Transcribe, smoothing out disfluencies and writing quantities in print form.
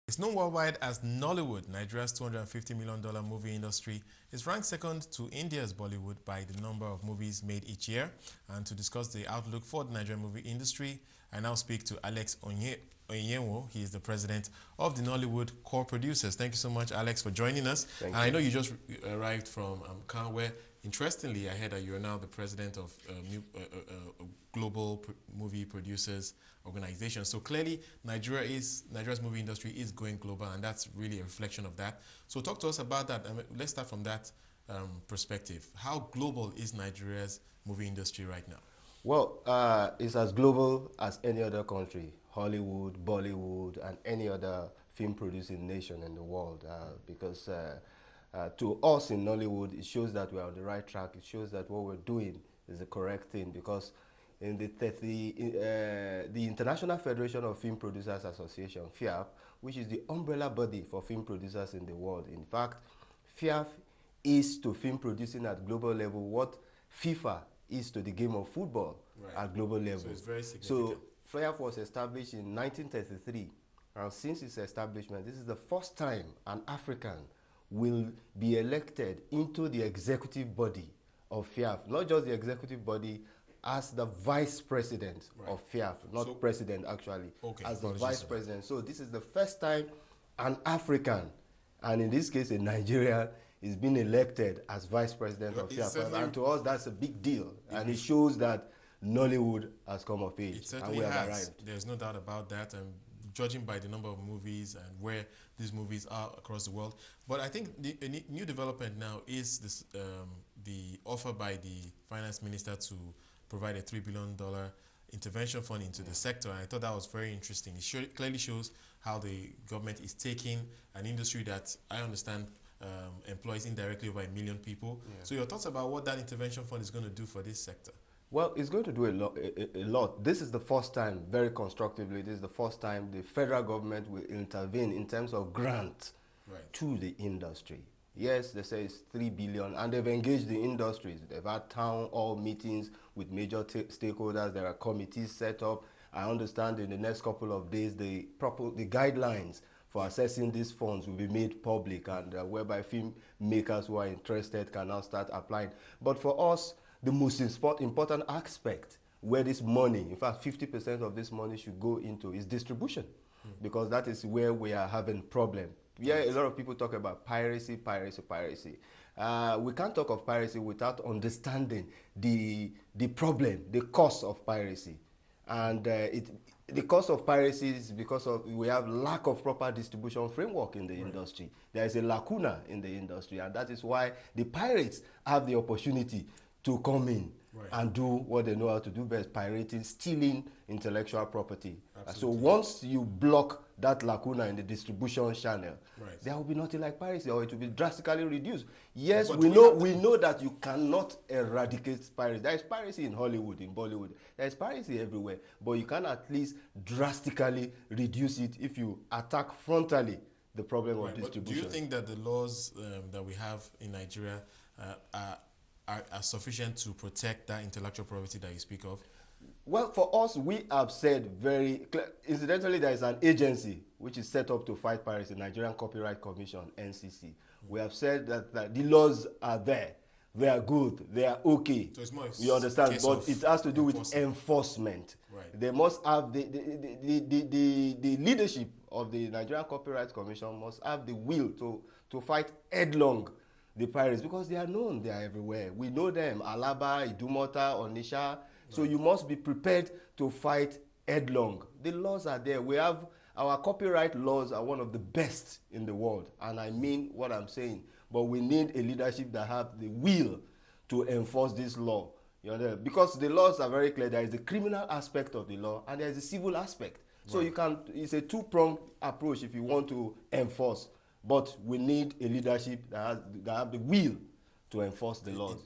It's known worldwide as Nollywood. Nigeria's $250 million movie industry is ranked second to India's Bollywood by the number of movies made each year. And to discuss the outlook for the Nigerian movie industry, I now speak to Alex Eyengho. He is the president of the Nollywood Core Producers. Thank you so much, Alex, for joining us. Thank and you. I know you just arrived from Cannes, where, interestingly, I heard that you are now the president of Global Movie Producers Organization. So clearly, Nigeria's movie industry is going global, and that's really a reflection of that. So talk to us about that. Let's start from that perspective. How global is Nigeria's movie industry right now? Well, it's as global as any other country, Hollywood, Bollywood, and any other film-producing nation in the world. Because to us in Nollywood, it shows that we're on the right track. It shows that what we're doing is the correct thing. Because in the International Federation of Film Producers Association, FIAF, which is the umbrella body for film producers in the world. In fact, FIAF is to film producing at global level what FIFA is to the game of football at global level. So it's very significant. So FIAF was established in 1933, and since its establishment, this is the first time an African will be elected into the executive body of FIAF. Not just the executive body, as the vice president of FIAF, not president actually, as the vice president. So this is the first time an African, and in this case a Nigerian, is being elected as vice president of FIAF. And to us, that's a big deal. And it shows that Nollywood has come of age. It certainly and we have has. Arrived. There's no doubt about that. And judging by the number of movies and where these movies are across the world. But I think the new development now is this, the offer by the finance minister to provide a $3 billion intervention fund into the sector. And I thought that was very interesting. It clearly shows how the government is taking an industry that I understand employs indirectly over 1 million people. So your thoughts about what that intervention fund is going to do for this sector? Well, it's going to do a lot. This is the first time, very constructively, this is the first time the federal government will intervene in terms of grant to the industry. Yes, they say it's $3 billion, and they've engaged the industries. They've had town hall meetings with major stakeholders. There are committees set up. I understand in the next couple of days, the guidelines for assessing these funds will be made public, and whereby filmmakers who are interested can now start applying. But for us, the most important aspect where this money, in fact 50% of this money should go into, is distribution, because that is where we are having problem. Yeah, a lot of people talk about piracy. We can't talk of piracy without understanding the problem, the cost of piracy. And the cost of piracy is because we have lack of proper distribution framework in the industry. There is a lacuna in the industry, and that is why the pirates have the opportunity to come in and do what they know how to do best: pirating, stealing intellectual property. So once you block that lacuna in the distribution channel, there will be nothing like piracy, or it will be drastically reduced. Yes, we know that you cannot eradicate piracy. There is piracy in Hollywood, in Bollywood. There is piracy everywhere, but you can at least drastically reduce it if you attack frontally the problem of distribution. But do you think that the laws that we have in Nigeria are sufficient to protect that intellectual property that you speak of? Well, for us, we have said very clear. Incidentally, there is an agency which is set up to fight piracy, Nigerian Copyright Commission, NCC. We have said that the laws are there. They are good. They are okay. So it's more you understand? But it has to do with enforcement. They must have the leadership of the Nigerian Copyright Commission must have the will to fight headlong the pirates, because they are known, they are everywhere. We know them: Alaba, Idumota, Onisha. So you must be prepared to fight headlong. The laws are there. We have our copyright laws are one of the best in the world, and I mean what I'm saying. But we need a leadership that have the will to enforce this law. You know, because the laws are very clear. There is the criminal aspect of the law, and there is the civil aspect. So you can. It's a two-pronged approach if you want to enforce. But we need a leadership that have the will to enforce the laws.